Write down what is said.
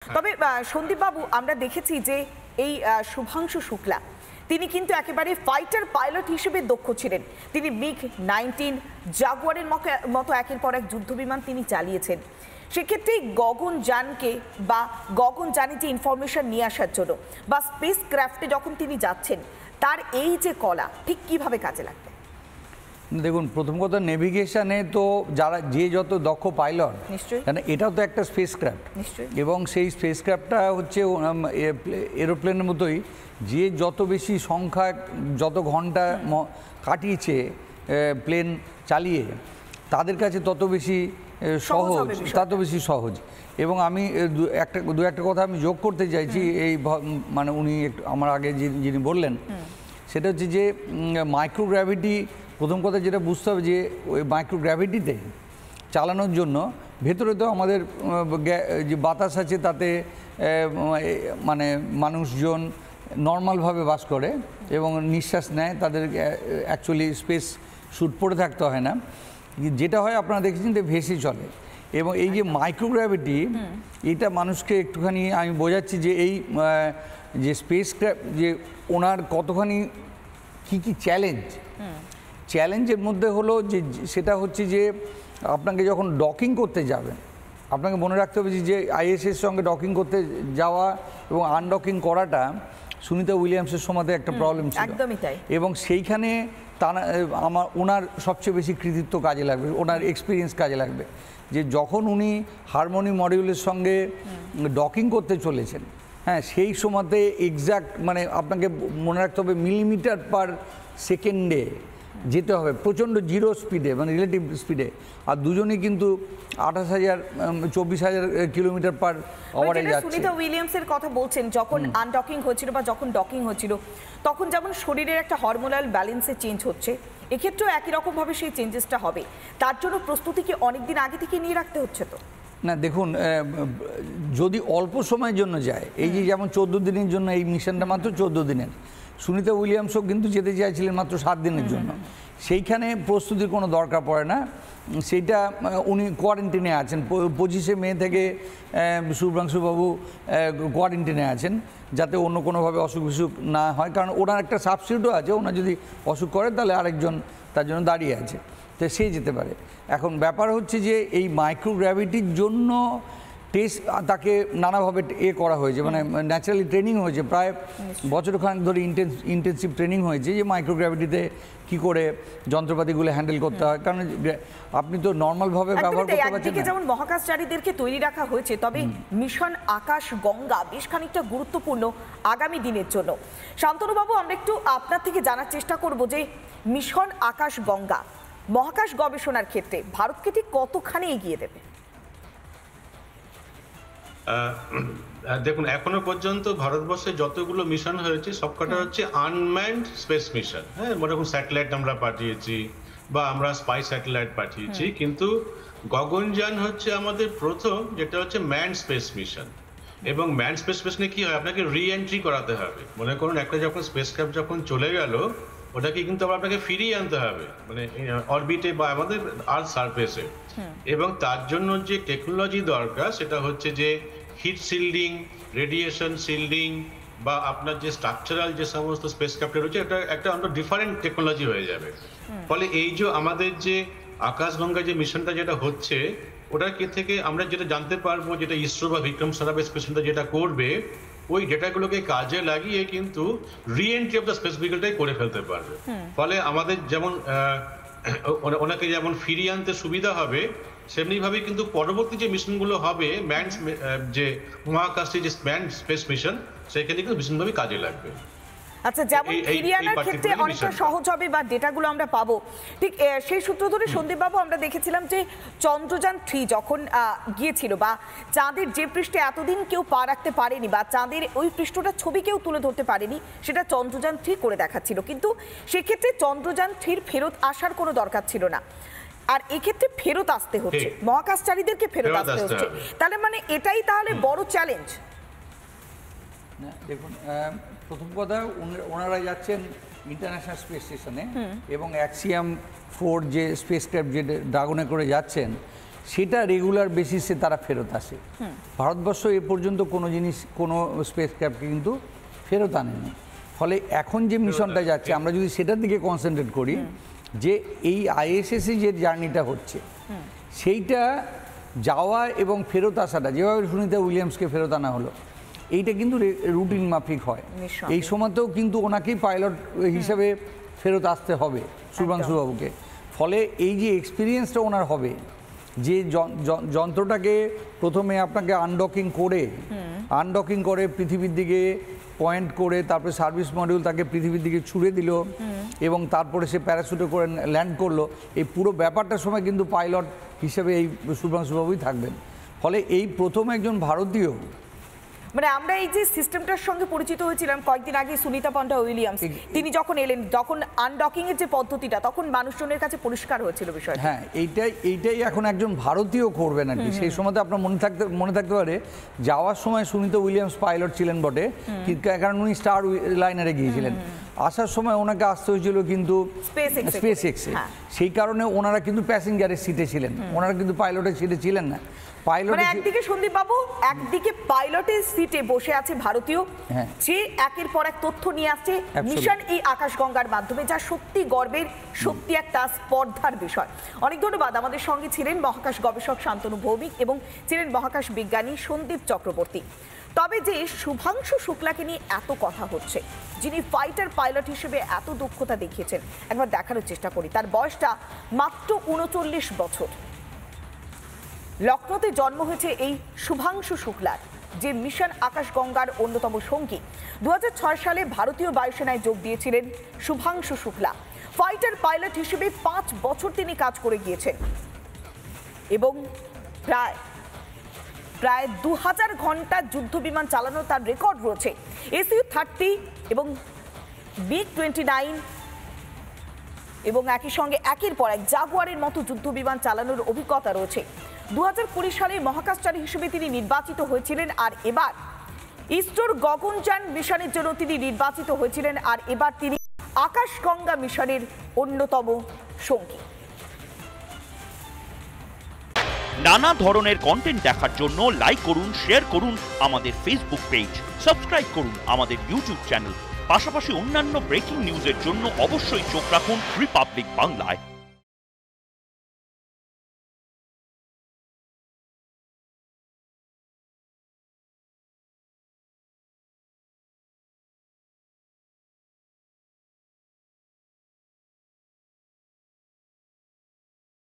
তবে সন্দীপ বাবু আমরা দেখেছি যে এই শুভাংশু শুক্লা তিনি কিন্তু একেবারে ফাইটার পাইলট হিসেবে দক্ষ ছিলেন। তিনি MiG-19 জাগুয়ারের মতো একের পর এক যুদ্ধবিমান তিনি চালিয়েছেন। সেক্ষেত্রে গগনযানকে বা গগনযানে যে ইনফরমেশন নিয়ে আসার জন্য বা স্পেস ক্রাফটে যখন তিনি যাচ্ছেন তার এই যে কলা ঠিক কিভাবে কাজে লাগবে? দেখুন, প্রথম কথা নেভিগেশনে তো যারা যে যত দক্ষ পাইলট, কারণ এটাও তো একটা স্পেস ক্রাফট, এবং সেই স্পেস ক্রাফটটা হচ্ছে এরোপ্লেনের মতোই, যে যত বেশি সংখ্যা যত ঘন্টা কাটিয়েছে প্লেন চালিয়ে তাদের কাছে তত বেশি সহজ। এবং আমি দু একটা কথা আমি যোগ করতে চাইছি, এই মানে উনি আমার আগে যিনি বললেন সেটা হচ্ছে যে মাইক্রোগ্র্যাভিটি, প্রথম কথা যেটা বুঝতে হবে যে ওই মাইক্রোগ্র্যাভিটিতে চালানোর জন্য ভেতরে তো আমাদের যে বাতাস আছে, তাতে মানে মানুষজন নর্মালভাবে বাস করে এবং নিঃশ্বাস নেয়, তাদের অ্যাকচুয়ালি স্পেস স্যুট পরে থাকতে হয় না। যেটা হয় আপনারা দেখেছেন যে ভেসে চলে। এবং এই যে মাইক্রোগ্র্যাভিটি, এটা মানুষকে একটুখানি আমি বোঝাচ্ছি যে এই যে স্পেস যে ওনার কতখানি কী চ্যালেঞ্জের মধ্যে হলো যে সেটা হচ্ছে যে আপনাকে যখন ডকিং করতে যাবেন, আপনাকে মনে রাখতে হবে যে ISS সঙ্গে ডকিং করতে যাওয়া এবং আনডকিং করাটা সুনিতা উইলিয়ামসের সময় একটা প্রবলেম ছিল, এবং সেইখানে ওনার সবচেয়ে বেশি কৃতিত্ব কাজে লাগবে, ওনার এক্সপিরিয়েন্স কাজে লাগবে। যে যখন উনি হারমোনি মডিউলের সঙ্গে ডকিং করতে চলেছেন, হ্যাঁ, সেই সময়তে এক্স্যাক্ট মানে আপনাকে মনে রাখতে হবে মিলিমিটার পার সেকেন্ডে যেতে হবে, প্রচণ্ড জিরো স্পিডে, মানে রিলেটিভ স্পিডে। আর দুজনেই কিন্তু 24,000 কিলোমিটার পার আওয়ারে যাচ্ছে। সুনিতা উইলিয়ামসের কথা বলছেন, যখন আনডকিং হচ্ছিল বা যখন ডকিং হচ্ছিল, তখন যেমন শরীরের একটা হরমোনাল ব্যালেন্সে চেঞ্জ হচ্ছে, এক্ষেত্রেও একই রকমভাবে সেই চেঞ্জেসটা হবে। তার জন্য প্রস্তুতি কি অনেকদিন আগে থেকে নিয়ে রাখতে হচ্ছে? তো না, দেখুন, যদি অল্প সময়ের জন্য যায়, এই যে যেমন 14 দিনের জন্য এই মিশনটা, মাত্র 14 দিনের, সুনিতা উইলিয়ামসও কিন্তু যেতে চাইছিলেন মাত্র 7 দিনের জন্য। সেইখানে প্রস্তুতির কোনো দরকার পড়ে না, সেইটা উনি কোয়ারেন্টিনে আছেন। 25শে মে থেকে শুভ্রাংশুবাবু কোয়ারেন্টিনে আছেন, যাতে অন্য কোনোভাবে অসুখ বিসুখ না হয়, কারণ ওনার একটা সাবস্টিটিউটও আছে, ওনার যদি অসুখ করে তাহলে আরেকজন তার জন্য দাঁড়িয়ে আছে, তো সে যেতে পারে। এখন ব্যাপার হচ্ছে যে এই মাইক্রোগ্র্যাভিটির জন্য টেস্ট তাকে নানাভাবে করা হয়েছে, মানে ন্যাচারালি ট্রেনিং হয়েছে, প্রায় বছরখানেক ধরে ইন্টেন্সিভ ট্রেনিং হয়েছে যে মাইক্রোগ্র্যাভিটিতে কী করে যন্ত্রপাতিগুলো হ্যান্ডেল করতে হয়, কারণ আপনি তো নর্মালভাবে ব্যবহার করতে পারছেন না। যেমন মহাকাশচারীদেরকে তৈরি রাখা হয়েছে, তবে মিশন আকাশ গঙ্গা বেশ খানিকটা গুরুত্বপূর্ণ আগামী দিনের জন্য। শান্তনুবাবু, আমরা একটু আপনার থেকে জানার চেষ্টা করব যে মিশন আকাশ গঙ্গা মহাকাশ গবেষণার ক্ষেত্রে ভারতকে ঠিক কতখানি এগিয়ে দেবে? দেখুন, এখনো পর্যন্ত ভারতবর্ষে যতগুলো মিশন হয়েছে সবকটা হচ্ছে আনম্যান্ড স্পেস মিশন। হ্যাঁ, মনে করুন স্যাটেলাইট আমরা পাঠিয়েছি বা আমরা স্পাই স্যাটেলাইট পাঠিয়েছি, কিন্তু গগনযান হচ্ছে আমাদের প্রথম, যেটা হচ্ছে ম্যান স্পেস মিশন। এবং ম্যান স্পেস মিশনে কি হয়, আপনাকে রি এন্ট্রি করাতে হবে। মনে করুন একটা যখন স্পেসক্রাফট যখন চলে গেল, ওটাকে কিন্তু আবার আপনাকে ফিরিয়ে আনতে হবে, মানে অরবিটে বা আমাদের আর্থ সারফেসে। এবং তার জন্য যে টেকনোলজি দরকার সেটা হচ্ছে যে হিট শিল্ডিং, রেডিয়েশন শিল্ডিং, বা আপনার যে স্ট্রাকচারাল যে সমস্ত স্পেসক্রাফটে রয়েছে, এটা একটা আমরা ডিফারেন্ট টেকনোলজি হয়ে যাবে। ফলে এই যে আমাদের যে আকাশগঙ্গা যে মিশনটা যেটা হচ্ছে, ওটার থেকে আমরা যেটা জানতে পারবো, যেটা ইসরো বা বিক্রম সারাভাই স্পেস সেন্টার যেটা করবে, ওই ডেটাগুলোকে কাজে লাগিয়ে কিন্তু রি এন্ট্রি অফ দ্য স্পেস ভেহিকলটাই করে ফেলতে পারবে। ফলে আমাদের যেমন ওনাকে যেমন ফিরিয়ে আনতে সুবিধা হবে, সেমনিভাবে কিন্তু পরবর্তী যে মিশনগুলো হবে, ম্যান যে মহাকাশে যে ম্যান স্পেস মিশন, সেখানে কিন্তু ভীষণভাবে কাজে লাগবে। আচ্ছা, যেমন ফিরিয়ে আনার ক্ষেত্রে অনেকটা সহজ হবে বা ডেটাগুলো আমরা পাবো, ঠিক সেই সূত্র ধরে সন্দীপবাবু আমরা দেখেছিলাম যে চন্দ্রযান 3 যখন গিয়েছিল বা চাঁদের যে পৃষ্ঠে এতদিন কেউ পা রাখতে পারেনি বা চাঁদের ওই পৃষ্ঠটা ছবি কেউ তুলে ধরতে পারেনি, সেটা চন্দ্রযান 3 করে দেখাচ্ছিল। কিন্তু সেক্ষেত্রে চন্দ্রযান 3 ফেরত আসার কোনো দরকার ছিল না, আর এক্ষেত্রে ফেরত আসতে হচ্ছে, মহাকাশচারীদেরকে ফেরত আসতে হচ্ছে। তাহলে মানে এটাই তাহলে বড় চ্যালেঞ্জ। দেখুন, প্রথম কথা, ওনারা যাচ্ছেন ইন্টারন্যাশনাল স্পেস স্টেশনে, এবং অ্যাক্সিয়াম 4 যে স্পেস ক্রাফট যে ড্রাগনে করে যাচ্ছেন, সেটা রেগুলার বেসিসে তারা ফেরত আসে। ভারতবর্ষ এ পর্যন্ত কোনো স্পেস ক্রাফটকে কিন্তু ফেরত আনেনি। ফলে এখন যে মিশনটা যাচ্ছে আমরা যদি সেটার দিকে কনসেন্ট্রেট করি, যে এই আইএসএসে যে জার্নিটা হচ্ছে সেইটা যাওয়া এবং ফেরত আসাটা, যেভাবে সুনিতা উইলিয়ামসকে ফেরত আনা হলো, এইটা কিন্তু রুটিন মাফিক হয়। এই সময়তেও কিন্তু ওনাকেই পাইলট হিসেবে ফেরত আসতে হবে শুভাংশুবাবুকে। ফলে এই যে এক্সপিরিয়েন্সটা ওনার হবে, যে যন্ত্রটাকে প্রথমে আপনাকে আনডকিং করে পৃথিবীর দিকে পয়েন্ট করে তারপরে সার্ভিস মডিউল তাকে পৃথিবীর দিকে ছুড়ে দিল এবং তারপরে সে প্যারাশুটে করে ল্যান্ড করলো, এই পুরো ব্যাপারটার সময় কিন্তু পাইলট হিসেবে এই শুভাংশুবাবুই থাকবেন। ফলে এই প্রথম একজন ভারতীয়, মানে আমরা এই যে সিস্টেমটার সঙ্গে পরিচিত হয়েছিলাম কয়েকদিন আগে সুনিতা পান্ডা উইলিয়ামস, তিনি যখন এলেন, যখন আনডকিং এর যে পদ্ধতিটা, তখন মানুষজনের কাছে পরিষ্কার হয়েছিল বিষয়টা। হ্যাঁ, এইটাই এখন একজন ভারতীয় করবেন আর কি। সেই সময় আপনার মনে থাকতে পারে যাওয়ার সময় সুনিতা উইলিয়ামস পাইলট ছিলেন বটে, কারণ উনি স্টার লাইনারে গিয়েছিলেন। আসার সময় ওনাকে আসতে হয়েছিল কিন্তু স্পেস এক্সে, সেই কারণে ওনারা কিন্তু প্যাসেঞ্জারের সিটে ছিলেন, ওনারা কিন্তু পাইলটের সিটে ছিলেন না। মানে একদিকে সন্দীপ বাবু, একদিকে পাইলটের সিটে বসে আছে ভারতীয়, যে একের পর এক তথ্য নিয়ে আসছে মিশন এই আকাশগঙ্গার মাধ্যমে, যা সত্যি গর্বের, সত্যি একটা স্পর্ধার বিষয়। অনেক ধন্যবাদ। আমাদের সঙ্গে ছিলেন মহাকাশ গবেষক শান্তনু ভৌমিক এবং ছিলেন মহাকাশ বিজ্ঞানী সন্দীপ চক্রবর্তী। তবে যে শুভাংশু শুক্লাকে নিয়ে এত কথা হচ্ছে, যিনি ফাইটার পাইলট হিসেবে এত দক্ষতা দেখিয়েছেন, একবার দেখানোর চেষ্টা করি। তার বয়সটা মাত্র ৩৯ বছর। লখনৌতে জন্ম হয়েছে এই শুভাংশু শুক্লার, যে মিশন আকাশগঙ্গার অন্যতম সঙ্গী। ২০০৬ সালে ভারতীয় বায়ুসেনায় যোগ দিয়েছিলেন শুভাংশু শুক্লা। ফাইটার পাইলট হিসেবে ৫ বছর তিনি কাজ করে গিয়েছেন এবং প্রায় ২০০০ ঘন্টা যুদ্ধ বিমান চালানো তার রেকর্ড রয়েছে। SU-30 এবং MiG-29 এবং একই সঙ্গে একের পর এক জাগুয়ারের মতো যুদ্ধ বিমান চালানোর অভিজ্ঞতা রয়েছে। ২০২০ সালে মহাকাশচারী হিসেবে তিনি নির্বাচিত হয়েছিলেন, আর এবার ইসরোর গগনযান মিশনের জন্য তিনি নির্বাচিত হয়েছিলেন, আর এবার তিনি আকাশগঙ্গা মিশনের অন্যতম সঙ্গী। নানা ধরনের কন্টেন্ট দেখার জন্য লাইক করুন, শেয়ার করুন আমাদের ফেসবুক পেজ, সাবস্ক্রাইব করুন আমাদের ইউটিউব চ্যানেল। পাশাপাশি অন্যান্য ব্রেকিং নিউজের জন্য অবশ্যই চোখ রাখুন রিপাবলিক বাংলায়।